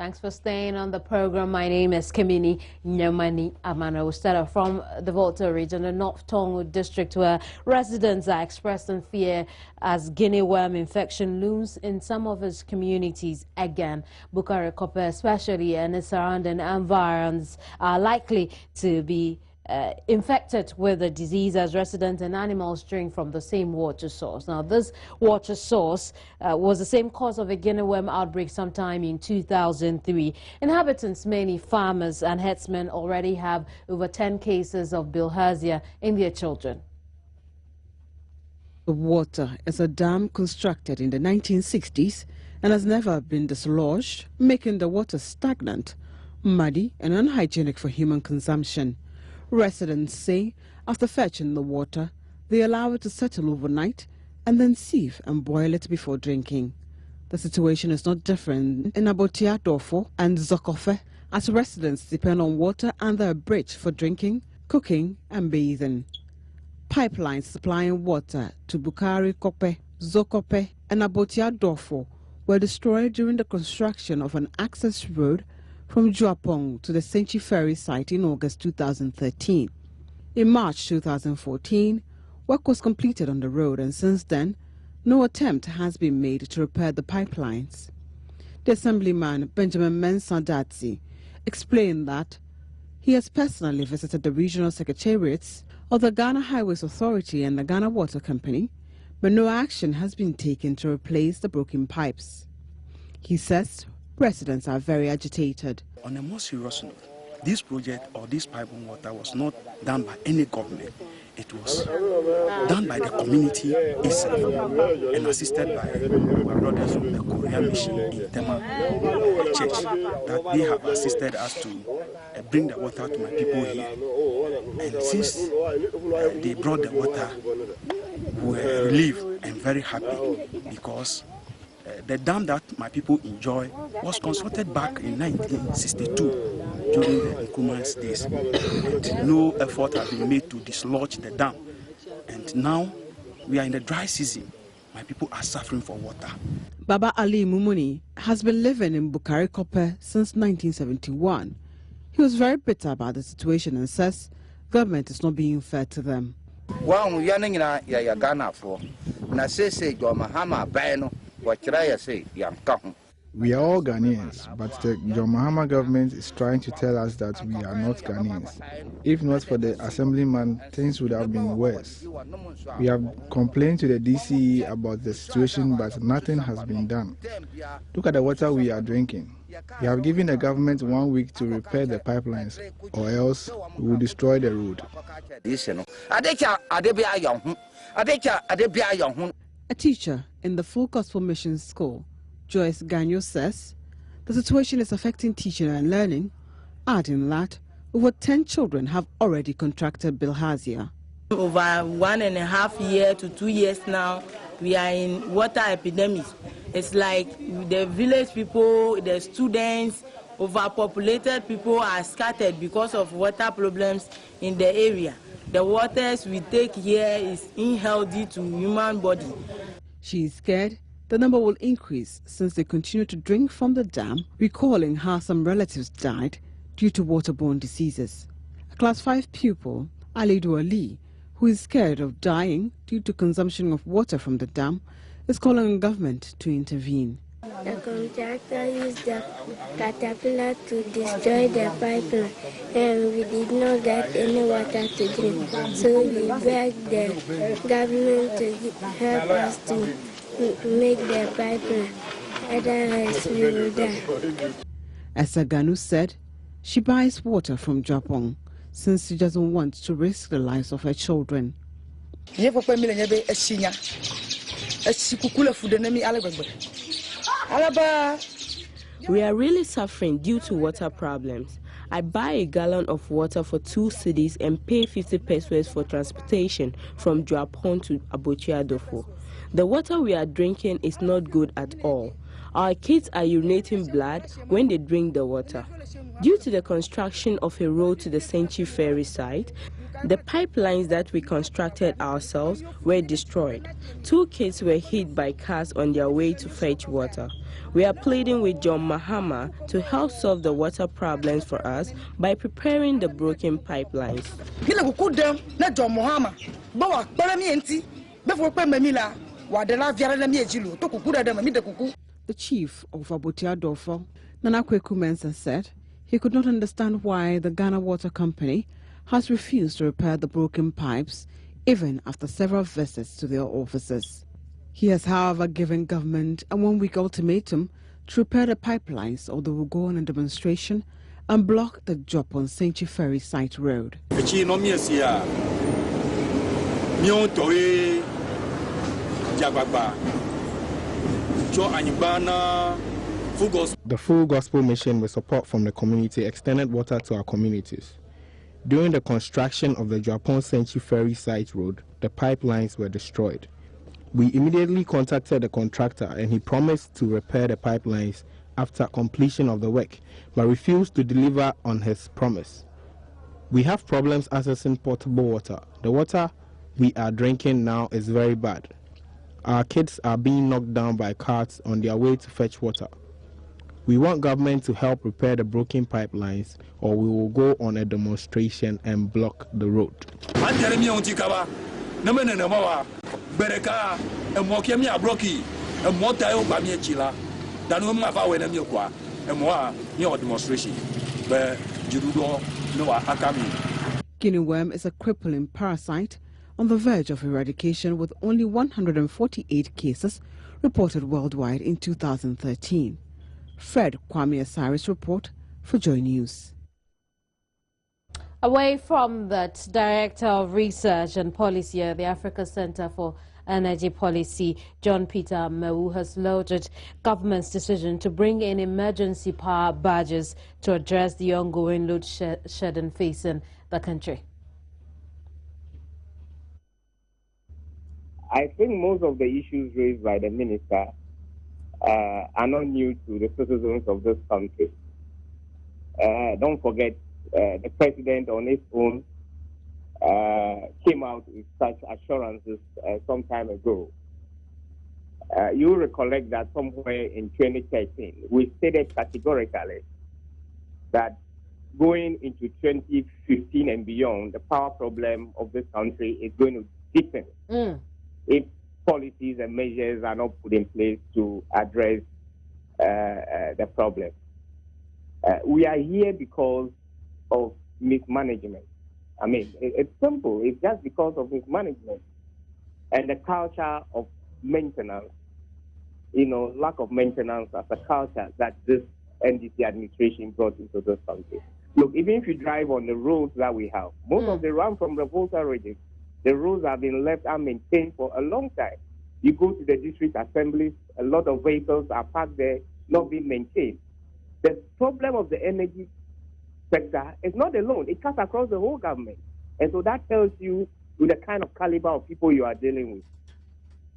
Thanks for staying on the program. My name is Kemini Nyamani Amana. We start from the Volta region, the North Tongu district, where residents are expressing fear as guinea worm infection looms in some of its communities again. Bukari Kope especially and its surrounding environs are likely to be infected with the disease as residents and animals drink from the same water source. Now, this water source was the same cause of a guinea worm outbreak sometime in 2003. Inhabitants, many farmers and herdsmen, already have over 10 cases of bilharzia in their children. The water is a dam constructed in the 1960s and has never been dislodged, making the water stagnant, muddy and unhygienic for human consumption. Residents say after fetching the water, they allow it to settle overnight and then sieve and boil it before drinking. The situation is not different in Abotia Dofo and Zokofe, as residents depend on water under a bridge for drinking, cooking and bathing. Pipelines supplying water to Bukari Kope, Zokope and Abotia Dofo were destroyed during the construction of an access road from Juapong to the Senchi Ferry site in August 2013. In March 2014, work was completed on the road, and since then, no attempt has been made to repair the pipelines. The Assemblyman Benjamin Mensah explained that he has personally visited the regional secretariats of the Ghana Highways Authority and the Ghana Water Company, but no action has been taken to replace the broken pipes. He says residents are very agitated. On a more serious note, this project or this piping water was not done by any government. It was done by the community itself and assisted by my brothers from the Korean mission in Tema Church, that they have assisted us to bring the water to my people here. And since they brought the water, we were relieved and very happy because the dam that my people enjoy was constructed back in 1962 during the Nkrumah's days. And no effort has been made to dislodge the dam. And now we are in the dry season. My people are suffering for water. Baba Ali Mumuni has been living in Bukari Kope since 1971. He was very bitter about the situation and says government is not being fair to them. We are all Ghanaians, but the John Mahama government is trying to tell us that we are not Ghanaians. If not for the assemblyman, things would have been worse. We have complained to the DCE about the situation, but nothing has been done. Look at the water we are drinking. We have given the government 1 week to repair the pipelines, or else we will destroy the road. A teacher in the Full Gospel Mission School, Joyce Ganyo, says the situation is affecting teaching and learning, adding that over 10 children have already contracted bilharzia. Over 1.5 years to 2 years now, we are in water epidemic. It's like the village people, the students, overpopulated people are scattered because of water problems in the area. The waters we take here is unhealthy to human body. She is scared the number will increase since they continue to drink from the dam, recalling how some relatives died due to waterborne diseases. A Class 5 pupil, Alidu Ali, who is scared of dying due to consumption of water from the dam, is calling on government to intervene. The contractor used the caterpillar to destroy the pipeline, and we did not get any water to drink. So we begged the government to help us to make the pipeline, otherwise we will die. Esther Ganu said she buys water from Japong since she doesn't want to risk the lives of her children. We are really suffering due to water problems. I buy a gallon of water for 2 cedis and pay 50 pesos for transportation from Juapong to Abotia Dofo. The water we are drinking is not good at all. Our kids are urinating blood when they drink the water. Due to the construction of a road to the Senchi Ferry site, The pipelines that we constructed ourselves were destroyed. 2 kids were hit by cars on their way to fetch water. We are pleading with John Mahama to help solve the water problems for us by preparing the broken pipelines. The chief of Abutia Dofo, Nanakweku Mensah, said he could not understand why the Ghana Water Company has refused to repair the broken pipes even after several visits to their offices. He has, however, given government a 1-week ultimatum to repair the pipelines or they will go on a demonstration and block the Jopon Senchi Ferry site road. The full gospel mission with support from the community extended water to our communities. During the construction of the Japan Senchi Ferry site road, the pipelines were destroyed. We immediately contacted the contractor and he promised to repair the pipelines after completion of the work, but refused to deliver on his promise. We have problems accessing potable water. The water we are drinking now is very bad. Our kids are being knocked down by carts on their way to fetch water. We want government to help repair the broken pipelines or we will go on a demonstration and block the road. Guinea worm is a crippling parasite on the verge of eradication with only 148 cases reported worldwide in 2013. Fred Kwame Asari's report for Joy News. Away from that, Director of Research and Policy at the Africa Center for Energy Policy, John Peter Mewu, has lauded government's decision to bring in emergency power badges to address the ongoing load shedding facing the country. I think most of the issues raised by the minister are not new to the citizens of this country. Don't forget, the president on his own came out with such assurances some time ago. You recollect that somewhere in 2013, we stated categorically that going into 2015 and beyond, the power problem of this country is going to deepen if policies and measures are not put in place to address the problem. We are here because of mismanagement. I mean, it's simple. It's just because of mismanagement and the culture of maintenance, lack of maintenance as a culture that this NDC administration brought into this country. Look, even if you drive on the roads that we have, most of the run from the Volta region, the roads have been left unmaintained for a long time. You go to the district assemblies, a lot of vehicles are parked there, not being maintained. The problem of the energy sector is not alone. It cuts across the whole government. And so that tells you the kind of caliber of people you are dealing with.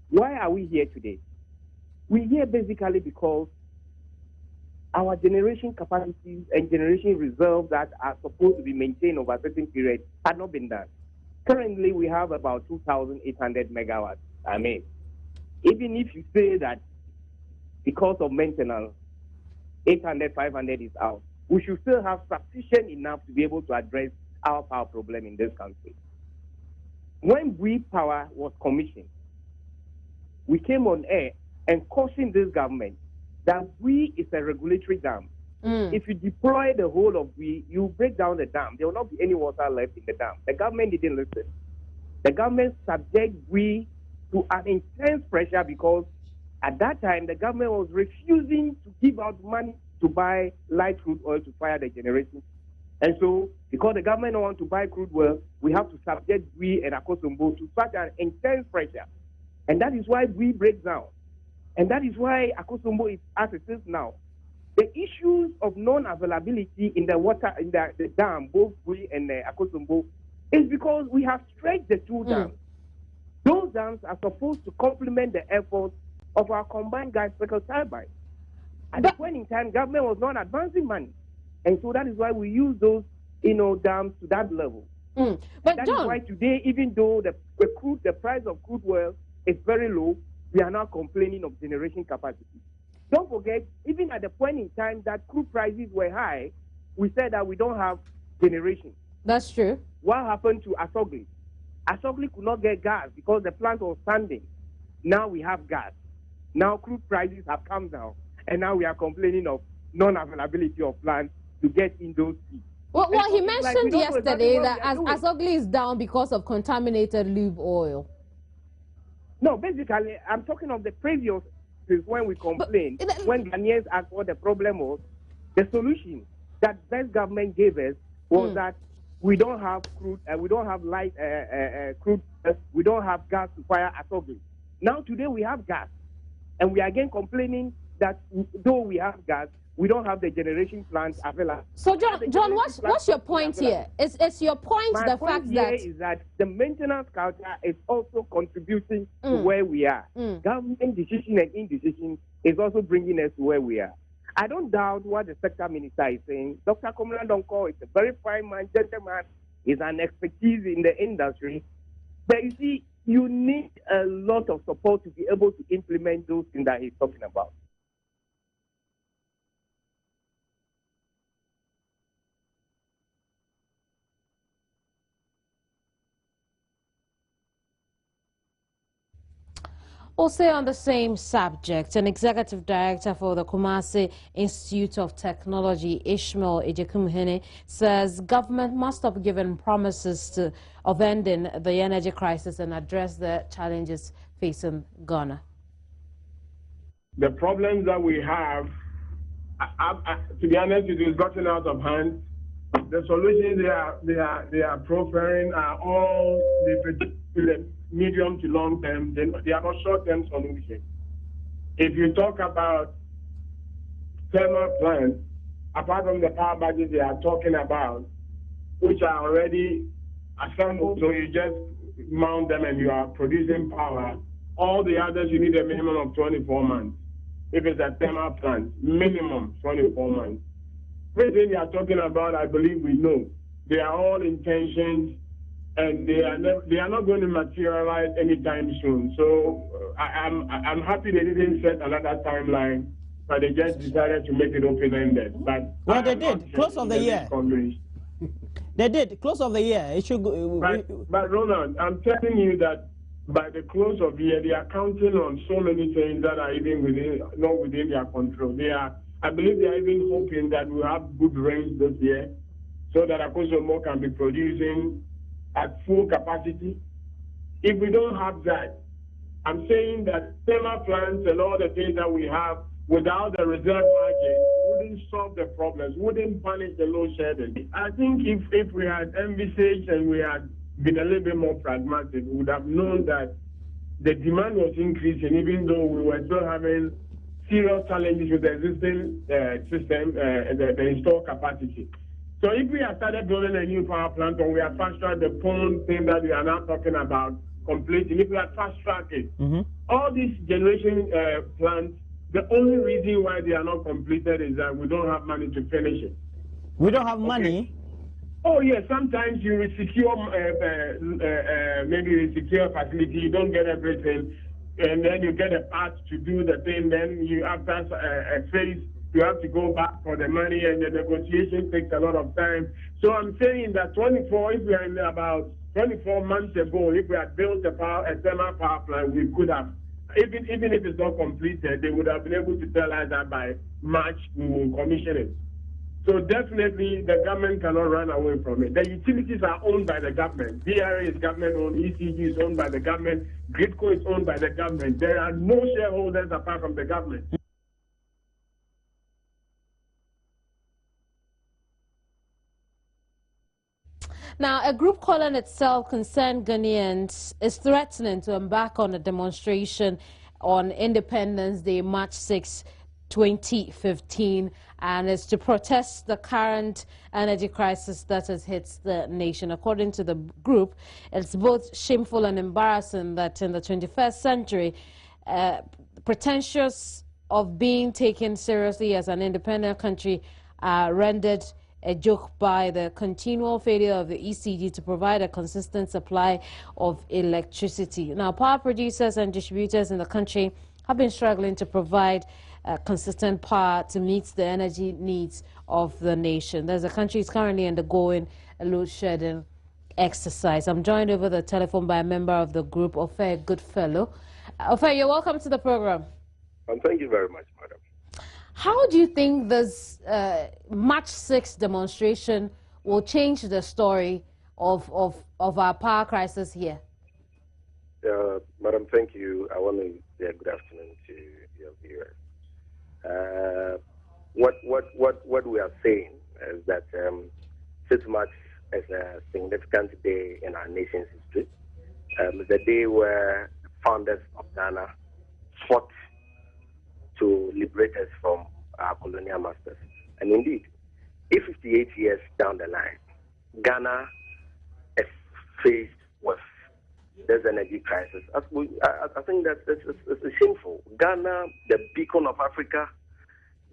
Why are we here today? We're here basically because our generation capacities and generation reserves that are supposed to be maintained over a certain period had not been done. Currently, we have about 2,800 megawatts. I mean, even if you say that because of maintenance, 800, 500 is out, we should still have sufficient enough to be able to address our power problem in this country. When Bui Power was commissioned, we came on air and cautioned this government that Bui is a regulatory dam. If you deploy the whole of Bui, you break down the dam. There will not be any water left in the dam. The government didn't listen. The government subject Bui to an intense pressure because at that time, the government was refusing to give out money to buy light crude oil to fire the generation. And so, because the government don't want to buy crude oil, we have to subject Bui and Akosombo to such an intense pressure. And that is why Bui breaks down. And that is why Akosombo is as it is now. The issues of non-availability in the water, in the dam, both Bui and Akosombo, is because we have stretched the two dams. Those dams are supposed to complement the efforts of our combined gas cycle turbines. At the point in time, government was not advancing money. And so that is why we use those, dams to that level. But That John, is why today, even though the price of crude oil is very low, we are now complaining of generation capacity. Don't forget, even at the point in time that crude prices were high, we said that we don't have generation. That's true. What happened to Asogli? Asogli could not get gas because the plant was standing. Now we have gas. Now crude prices have come down, and now we are complaining of non-availability of plants to get in those seats. Well, he mentioned yesterday that Asogli is down because of contaminated lube oil. No, basically, I'm talking of the previous, when we complained, when Ghanaians asked what the problem was. The solution that best government gave us was that we don't have crude, we don't have light crude, we don't have gas to fire Asogli. Now today we have gas, and we are again complaining that though we have gas, we don't have the generation plants available. So John, what's your point here? It's your point. My point here is that the maintenance culture is also contributing to where we are. Government decision and indecision is also bringing us to where we are. I don't doubt what the sector minister is saying. Dr. Komla Donko is a very fine man, gentleman. He's an expertise in the industry. But you see, you need a lot of support to be able to implement those things that he's talking about. Also on the same subject, an executive director for the Kumasi Institute of Technology, Ishmael Ejekumuhene, says government must have given promises of ending the energy crisis and address the challenges facing Ghana. The problems that we have, to be honest, it has gotten out of hand. The solutions they are proffering are all the medium to long term. They are not short term solutions. If you talk about thermal plants, apart from the power budgets they are talking about, which are already assembled, so you just mount them and you are producing power. All the others you need a minimum of 24 months. If it's a thermal plant, minimum 24 months. Everything you are talking about, I believe we know. They are all intentions, and they are not going to materialize anytime soon. So I'm happy they didn't set another timeline, but they just decided to make it open-ended. But well, they did close of the year. They did close of the year. It should go. But Ronald, I'm telling you that by the close of the year, they are counting on so many things that are even not within their control. I believe they are even hoping that we'll have good rains this year, so that Akosomo can be producing at full capacity. If we don't have that, I'm saying that thermal plants and all the things that we have without the reserve margin wouldn't solve the problems, wouldn't punish the load shedding. I think if we had envisaged and we had been a little bit more pragmatic, we would have known that the demand was increasing, even though we were still having serious challenges with the existing system, the installed capacity. So if we have started building a new power plant, or we have fast-tracked the phone thing that we are now talking about completing, if we have fast-tracked it, all these generation plants, the only reason why they are not completed is that we don't have money to finish it. We don't have money? Oh, yes. Sometimes you secure, maybe you secure a facility, you don't get everything, and then you get a part to do the thing, then you, after a phase, you have to go back for the money, and the negotiation takes a lot of time. So I'm saying that if we are in about 24 months ago, if we had built a thermal power plant, we could have, even if it's not completed, they would have been able to tell us that by March we will commission it. So definitely the government cannot run away from it. The utilities are owned by the government. DRA is government owned, ECG is owned by the government, Gridco is owned by the government. There are no shareholders apart from the government. Now, a group calling itself Concerned Ghanaians is threatening to embark on a demonstration on Independence Day, March 6, 2015, and it's to protest the current energy crisis that has hit the nation. According to the group, it's both shameful and embarrassing that in the 21st century, pretentious of being taken seriously as an independent country are rendered a joke by the continual failure of the ECG to provide a consistent supply of electricity. Now, power producers and distributors in the country have been struggling to provide consistent power to meet the energy needs of the nation. The country is currently undergoing a load shedding exercise. I'm joined over the telephone by a member of the group, Ofe Goodfellow. Ofe, you're welcome to the program. And thank you very much, madam. How do you think this March 6th demonstration will change the story of our power crisis here? Madam, thank you. I want to say good afternoon to your viewers. What we are saying is that 6 March is a significant day in our nation's history. It's a day where founders of Ghana fought to liberate us from our colonial masters. And indeed, if 58 years down the line, Ghana is faced with this energy crisis, I think that it's shameful. Ghana, the beacon of Africa,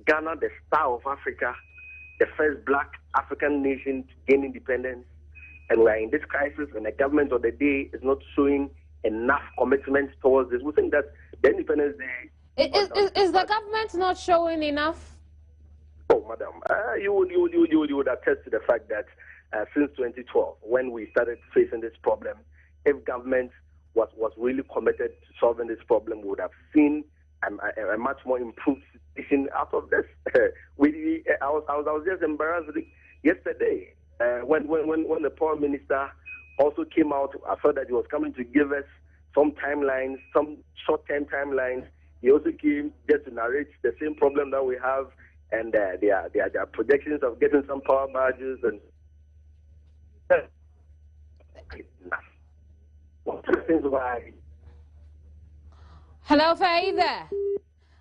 Ghana, the star of Africa, the first black African nation to gain independence, and we are in this crisis, and the government of the day is not showing enough commitment towards this. We think that the Independence Day... Is the government not showing enough? Oh, madam, you would attest to the fact that since 2012, when we started facing this problem, if government was really committed to solving this problem, we would have seen a much more improved situation out of this. I was just embarrassed yesterday when the Prime Minister also came out. I thought that he was coming to give us some timelines, some short-term timelines. He also came just to narrate the same problem that we have, and their projections of getting some power barges and why. Hello, are you there?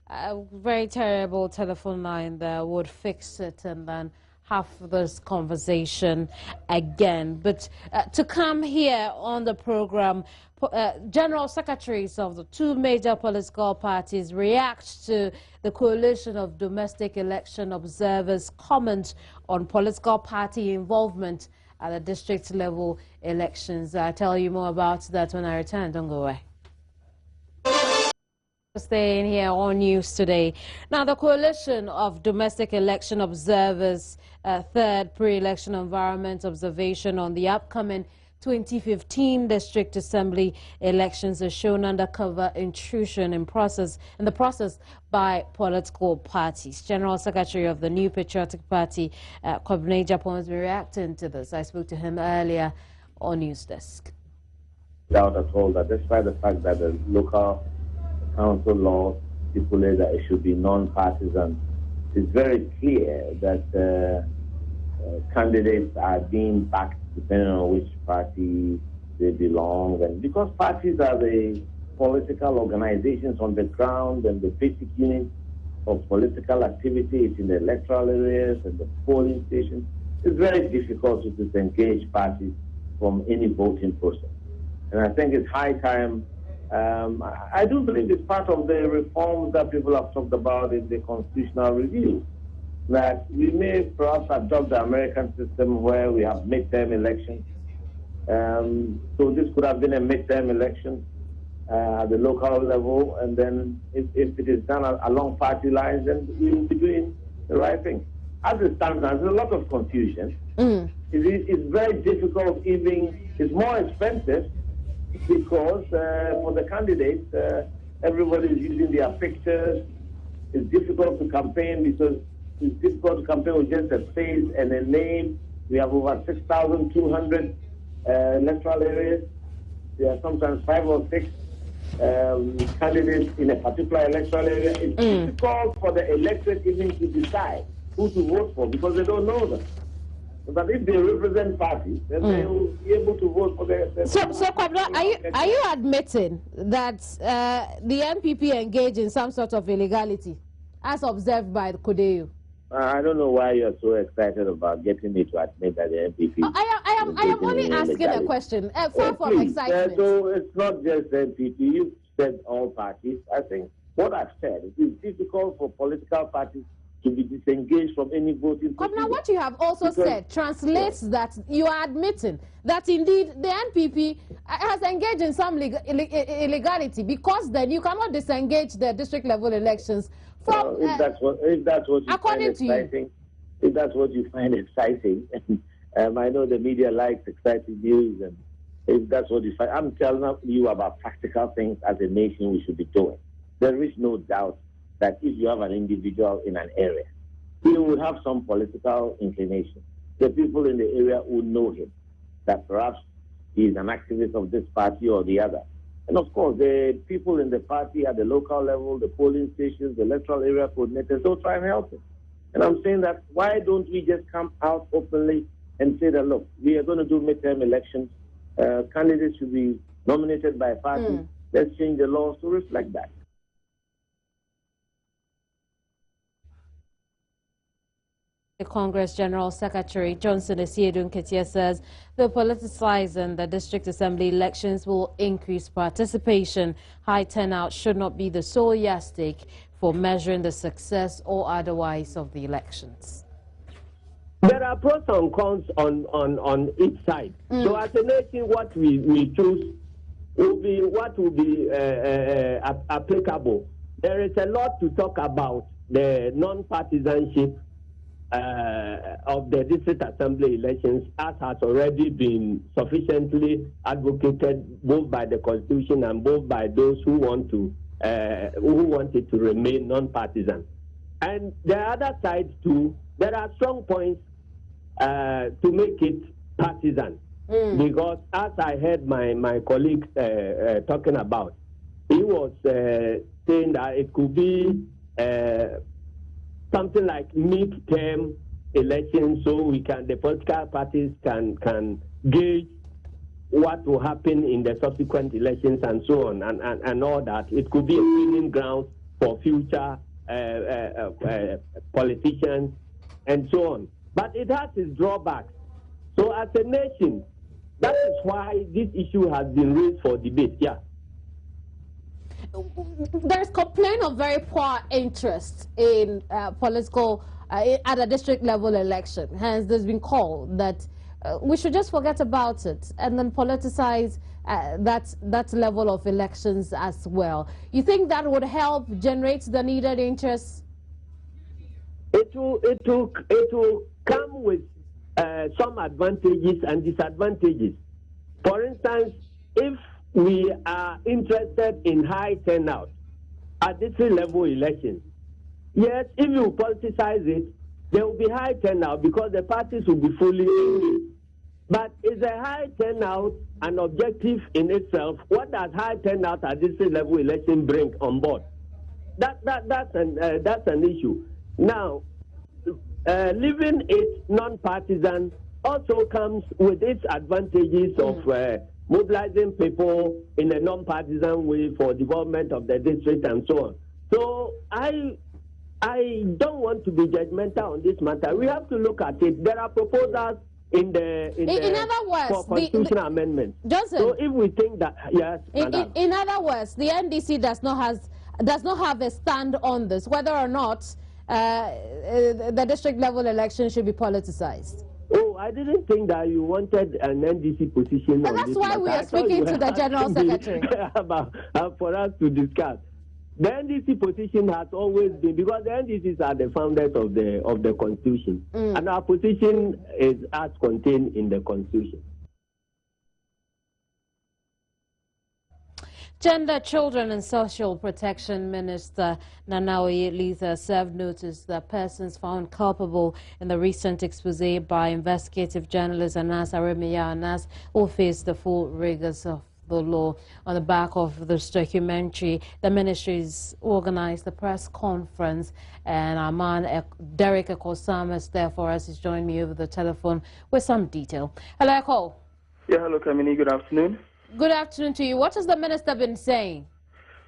A very terrible telephone line there. Would fix it and then have this conversation again. But to come here on the program, general secretaries of the two major political parties react to the coalition of domestic election observers' comment on political party involvement at the district level elections. I'll tell you more about that when I return. Don't go away. Staying here on News Today. Now, the coalition of domestic election observers, third pre-election environment observation on the upcoming 2015 District Assembly elections is shown undercover intrusion in the process by political parties. General Secretary of the New Patriotic Party, Kwabena Agyapong, has been reacting to this. I spoke to him earlier on News Desk. Doubt at all that despite the fact that the local council law stipulates that it should be non-partisan, it's very clear that candidates are being backed depending on which party they belong. And because parties are the political organizations on the ground and the basic unit of political activities in the electoral areas and the polling stations, it's very difficult to disengage parties from any voting process. And I think it's high time. I do believe it's part of the reforms that people have talked about in the constitutional review, that we may perhaps adopt the American system where we have midterm elections. So this could have been a midterm election at the local level, and then if it is done along party lines, then we will be doing the right thing. As it stands now, there's a lot of confusion. It's very difficult, it's more expensive because for the candidates, everybody is using their pictures. It's difficult to campaign because it's difficult to campaign with just a face and a name. We have over 6,200 electoral areas. There are sometimes 5 or 6 candidates in a particular electoral area. It's difficult for the electorate even to decide who to vote for because they don't know them. But if they represent parties, then they will be able to vote for their... So Kwabena, are you admitting that the MPP engaged in some sort of illegality as observed by the CODEU? I don't know why you're so excited about getting me to admit that the MPP... I am only asking a question, far from excitement. So it's not just the MPP. You said all parties. I think what I've said, it is difficult for political parties to be disengaged from any voting. But now what you have also said translates that you are admitting that indeed the NPP has engaged in some illegality, because then you cannot disengage the district level elections from... if that's what you find exciting, if that's what you find exciting, I know the media likes exciting news, and if that's what you find, I'm telling you about practical things as a nation we should be doing. There is no doubt that if you have an individual in an area, he will have some political inclination. The people in the area will know him, that perhaps he is an activist of this party or the other. And of course, the people in the party at the local level, the polling stations, the electoral area coordinators, they'll try and help him. And I'm saying that why don't we just come out openly and say that, look, we are going to do midterm elections. Candidates should be nominated by parties. Let's change the laws to reflect that. The Congress General Secretary Johnson Esiedun Ketia says the politicizing the district assembly elections will increase participation. High turnout should not be the sole yardstick for measuring the success or otherwise of the elections. There are pros and cons on each side. So as a nation, what we choose will be what will be applicable. There is a lot to talk about the non-partisanship of the district assembly elections, as has already been sufficiently advocated both by the Constitution and both by those who want it to remain non-partisan. And the other side too, there are strong points to make it partisan, because as I heard my colleague talking about, he was saying that it could be something like mid-term elections, so the political parties can gauge what will happen in the subsequent elections and so on, and all that. It could be a training ground for future politicians and so on. But it has its drawbacks. So as a nation, that is why this issue has been raised for debate. Yeah. There's complaint of very poor interest in political at a district level election. Hence, there's been called that we should just forget about it and then politicize that level of elections as well. You think that would help generate the needed interest? It will come with some advantages and disadvantages. For instance, if we are interested in high turnout at district level elections, yes, if you politicize it, there will be high turnout because the parties will be fully engaged. But is a high turnout an objective in itself? What does high turnout at district level election bring on board? That's an issue. Now, leaving it non-partisan also comes with its advantages of mobilizing people in a non-partisan way for development of the district and so on. So I don't want to be judgmental on this matter. We have to look at it. There are proposals in other words, for constitutional amendments. Johnson, so if we think that, yes. In other words, the NDC does not have a stand on this, whether or not the district level election should be politicized. Oh, I didn't think that you wanted an NDC position. And that's why we are speaking to the General Secretary. For us to discuss. The NDC position has always been, because the NDCs are the founders of the Constitution. And our position is as contained in the Constitution. Gender, Children and Social Protection Minister Nanaoye Letha served notice that persons found culpable in the recent expose by investigative journalist Anas Aremiya Anas will face the full rigors of the law. On the back of this documentary, the ministries organized the press conference, and our man Derek Ekosam is there for us. He's joined me over the telephone with some detail. Hello, Eko. Yeah, hello, Kamini. Good afternoon. Good afternoon to you. What has the minister been saying?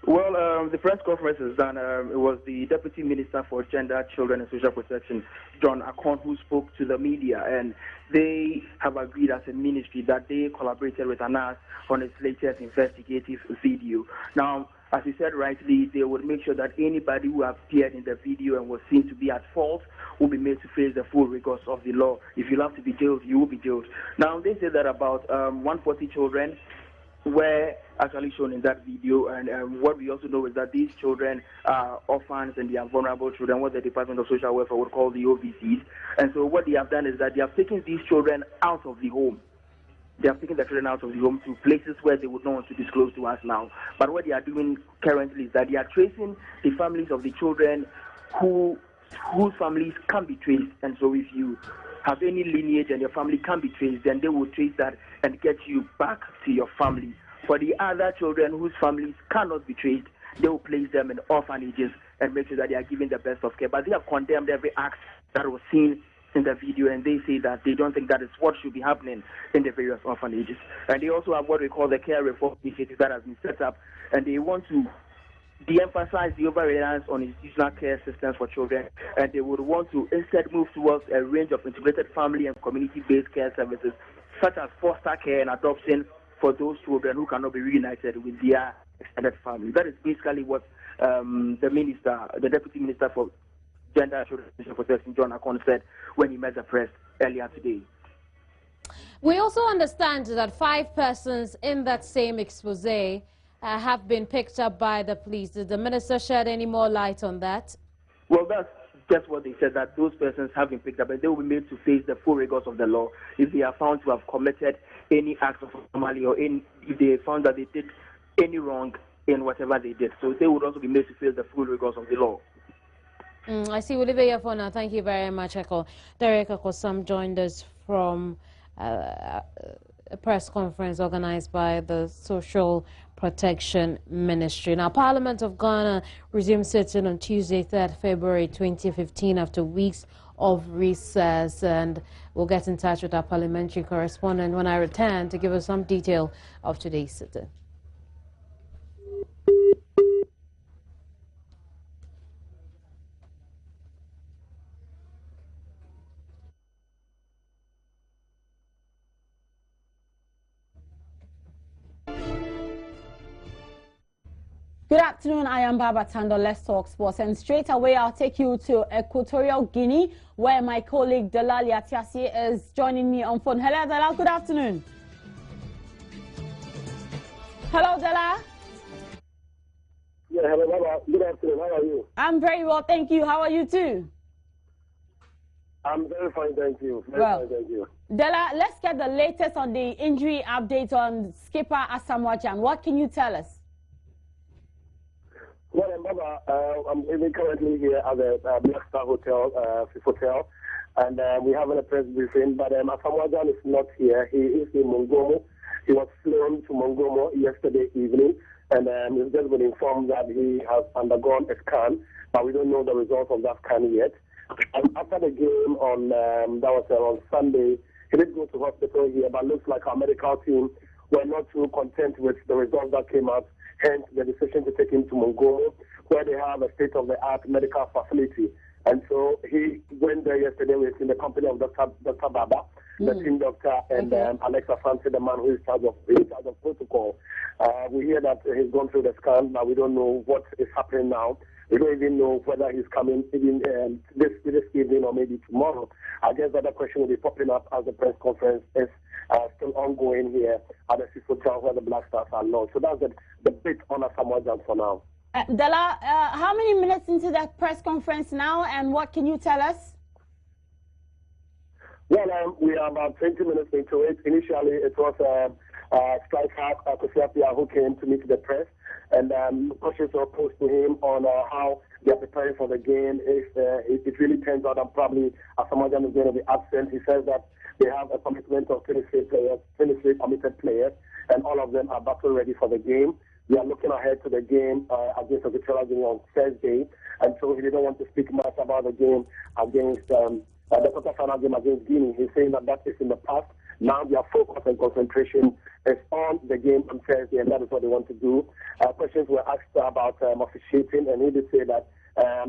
Well, the press conference is done. It was the Deputy Minister for Gender, Children and Social Protection, John Akon, who spoke to the media, and they have agreed as a ministry that they collaborated with Anas on his latest investigative video. Now, as you said rightly, they would make sure that anybody who appeared in the video and was seen to be at fault will be made to face the full rigors of the law. If you have to be jailed, you will be jailed. Now, they say that about 140 children were actually shown in that video, and what we also know is that these children are orphans and they are vulnerable children, what the Department of Social Welfare would call the OVCs. And so what they have done is that they have taken these children out of the home. They have taken the children out of the home to places where they would not want to disclose to us now. But what they are doing currently is that they are tracing the families of the children whose families can be traced. And so if you have any lineage and your family can be traced, then they will trace that and get you back to your family. For the other children whose families cannot be traced, they will place them in orphanages and make sure that they are given the best of care. But they have condemned every act that was seen in the video, and they say that they don't think that is what should be happening in the various orphanages. And they also have what we call the care reform initiative that has been set up, and they want to de-emphasize the over-reliance on institutional care systems for children, and they would want to instead move towards a range of integrated family and community-based care services, such as foster care and adoption for those children who cannot be reunited with their extended family. That is basically what the Deputy Minister for Gender and Children Protection, John Akon, said when he met the press earlier today. We also understand that 5 persons in that same expose have been picked up by the police. Did the minister shed any more light on that? Well, that's just what they said, that those persons have been picked up and they will be made to face the full rigors of the law if they are found to have committed any acts of anomaly or if they found that they did any wrong in whatever they did. So they would also be made to face the full rigors of the law. I see. We'll leave it here for now. Thank you very much, Eko. Derek Ekosam joined us from a press conference organized by the Social Protection Ministry. Now, Parliament of Ghana resumed sitting on Tuesday, 3rd February 2015 after weeks of recess, and we'll get in touch with our parliamentary correspondent when I return to give us some detail of today's sitting. Good afternoon, I am Baba Tando. Let's talk sports. And straight away, I'll take you to Equatorial Guinea, where my colleague Delali Atiasi is joining me on phone. Hello, Dela. Good afternoon. Hello, Dela. Yeah, hello, Baba. Good afternoon. How are you? I'm very well, thank you. How are you too? I'm very fine, thank you. Very fine, thank you. Dela, let's get the latest on the injury update on skipper Asamoah. What can you tell us? Well, Baba, I'm living currently here at the Black Star Hotel, Fifth Hotel, and we're having a press briefing, but Asamoah is not here. He is in Mongomo. He was flown to Mongomo yesterday evening, and we've just been informed that he has undergone a scan, but we don't know the results of that scan yet. And after the game on that was on Sunday, he did go to hospital here, but looks like our medical team were not too content with the results that came out. Hence, the decision to take him to Mongomo, where they have a state-of-the-art medical facility. And so he went there yesterday in the company of Dr. Baba, the team doctor, and Alexa Fancy, the man who is in charge of protocol. We hear that he's gone through the scan, but we don't know what is happening now. We don't even know whether he's coming even this evening or maybe tomorrow. I guess the other question will be popping up as the press conference is still ongoing here at the Fifth Hotel where the Black Stars are launched. So that's the bit on Asamoah for now. Dela, how many minutes into that press conference now, and what can you tell us? Well, we are about 20 minutes into it. Initially, it was striker Kosiapia who came to meet the press, and questions were posed to him on how they are preparing for the game. If it really turns out that probably Asamoah is going to be absent, he says that they have a commitment of 23 committed players, and all of them are battle ready for the game. We are looking ahead to the game against Equatorial Guinea on Thursday, and so he didn't want to speak much about the game against the quarterfinal game against Guinea. He's saying that is in the past. Now their focus and concentration is on the game on Thursday, and that is what they want to do. Questions were asked about officiating, and he did say that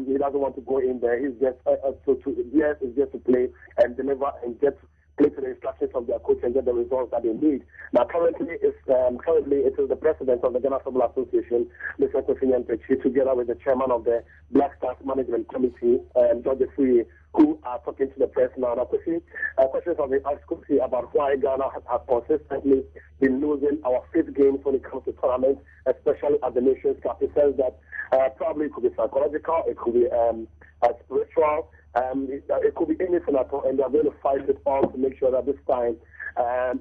he doesn't want to go in there. He's just is just to play and deliver and get play to the instructions of their coach and get the results that they need. Now, currently it is the president of the Ghana Football Association, Mr. Kofi Nyantakyi, together with the chairman of the Black Stars Management Committee, George Free, who are talking to the press now. Now, questions have been asked Kofi about why Ghana has consistently been losing our 5th games when it comes to tournaments, especially at the Nations Cup. He says that probably it could be psychological, it could be spiritual, it could be anything at all, and they're going to fight it all to make sure that this time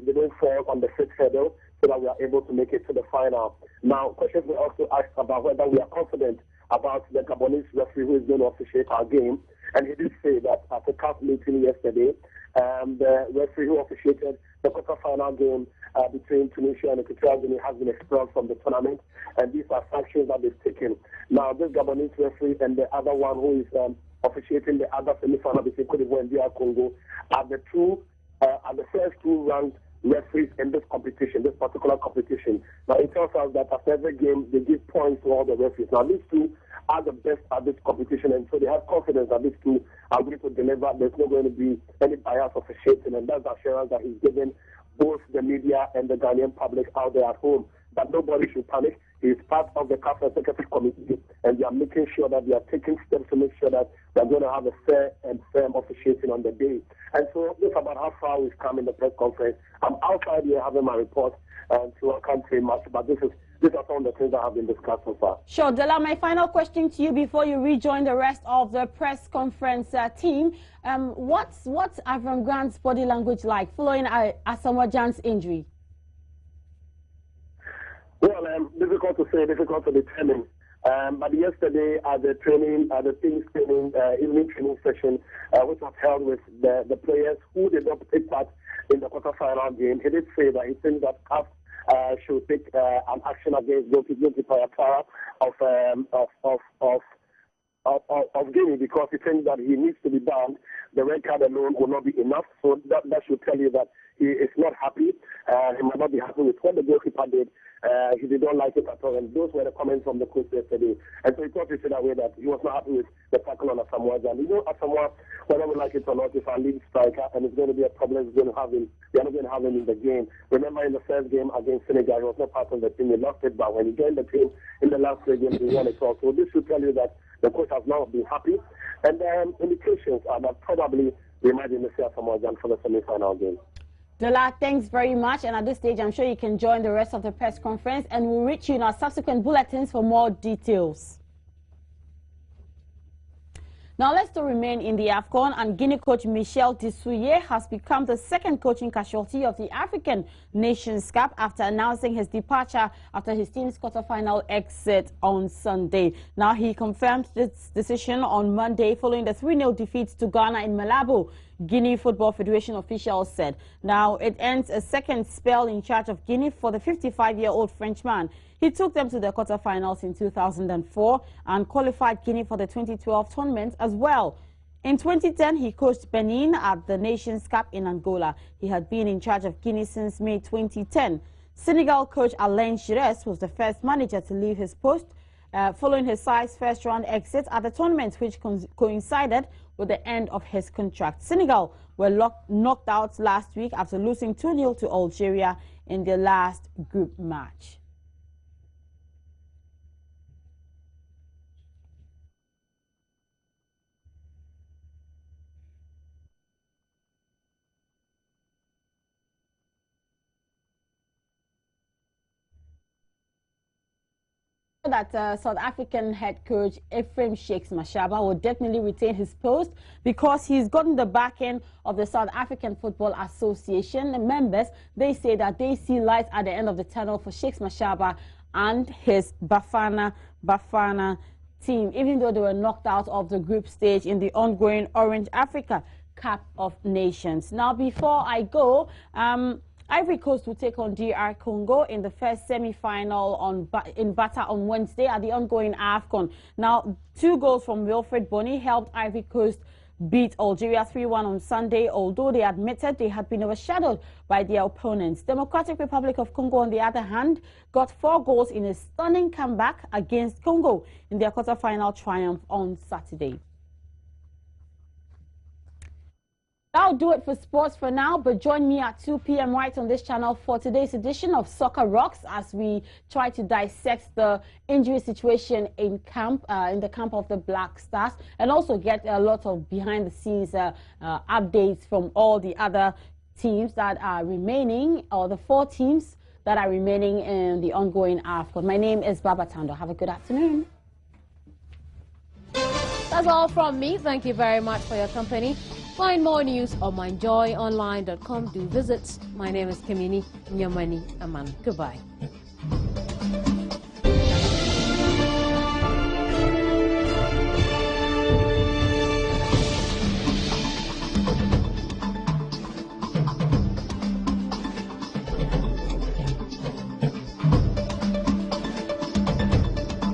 they don't fall on the 5th hurdle so that we are able to make it to the final. Now, questions were also asked about whether we are confident about the Gabonese referee who is going to officiate our game, and he did say that at the CAF meeting yesterday, the referee who officiated the quarter-final game between Tunisia and Equatorial Guinea has been expelled from the tournament, and these are sanctions that they've taken. Now, this Gabonese referee and the other one who is officiating the other semi-final between Cote d'Ivoire and DR Congo are the first 2 ranked referees in this competition, this particular competition. Now, it tells us that after every game, they give points to all the referees. Now, these 2 are the best at this competition, and so they have confidence that these 2 are going to deliver. There's not going to be any bias officiating, and that's the assurance that he's given both the media and the Ghanaian public out there at home, that nobody should panic. He is part of the CAF Executive Committee, and they are making sure that they are taking steps to make sure that they are going to have a fair and firm officiating on the day. And so this is about how far we've come in the press conference. I'm outside here having my report, and so I can't say much, but these are some of the things that have been discussed so far. Sure. Dela, my final question to you before you rejoin the rest of the press conference team. What's Avram Grant's body language like following Asamoah Gyan's injury? Well, difficult to say, difficult to determine. But yesterday at the evening training session, which was held with the players who did not take part in the quarterfinal game, he did say that he thinks that CAF should take an action against goalkeeper Atara of Guinea, because he thinks that he needs to be banned. The red card alone will not be enough. So that should tell you that he is not happy. He might not be happy with what the goalkeeper did. He did not like it at all. And those were the comments from the coach yesterday. And so he thought it that way, that he was not happy with the tackle on Asamoah Gyan. You know, Asamoah, whether we like it or not, is our lead striker, and it's going to be a problem we're not going to have him in the game. Remember, in the first game against Senegal, he was not part of the team. He lost it, but when he joined the team in the last 3 games, he won it all. So this should tell you that the coach has not been happy. And indications are that probably we might be missing Asamoah Gyan for the semi-final game. Dela, thanks very much. And at this stage, I'm sure you can join the rest of the press conference, and we'll reach you in our subsequent bulletins for more details. Now let's still remain in the AFCON, and Guinea coach Michel Dissouye has become the 2nd coaching casualty of the African Nations Cup after announcing his departure after his team's quarterfinal exit on Sunday. Now he confirmed this decision on Monday following the 3-0 defeat to Ghana in Malabo. Guinea Football Federation officials said. Now it ends a 2nd spell in charge of Guinea for the 55-year-old Frenchman. He took them to the quarterfinals in 2004 and qualified Guinea for the 2012 tournament as well. In 2010, he coached Benin at the Nations Cup in Angola. He had been in charge of Guinea since May 2010. Senegal coach Alain Giresse was the first manager to leave his post following his side's first-round exit at the tournament, which coincided with the end of his contract. Senegal were knocked out last week after losing 2-0 to Algeria in their last group match. That South African head coach Ephraim Shakes Mashaba will definitely retain his post because he's gotten the backing of the South African Football Association. The members, they say that they see light at the end of the tunnel for Shakes Mashaba and his Bafana team, even though they were knocked out of the group stage in the ongoing Orange Africa Cup of Nations. Now, before I go, Ivory Coast will take on DR Congo in the first semi-final in Bata on Wednesday at the ongoing AFCON. Now, 2 goals from Wilfred Bony helped Ivory Coast beat Algeria 3-1 on Sunday, although they admitted they had been overshadowed by their opponents. Democratic Republic of Congo, on the other hand, got 4 goals in a stunning comeback against Congo in their quarter-final triumph on Saturday. That'll do it for sports for now, but join me at 2 p.m. right on this channel for today's edition of Soccer Rocks as we try to dissect the injury situation in the camp of the Black Stars, and also get a lot of behind-the-scenes updates from all the other teams that are remaining, or the 4 teams that are remaining in the ongoing AFCON. My name is Baba Tando. Have a good afternoon. That's all from me. Thank you very much for your company. Find more news on myjoyonline.com. Do visit. My name is Kamini Nyamani Aman. Goodbye.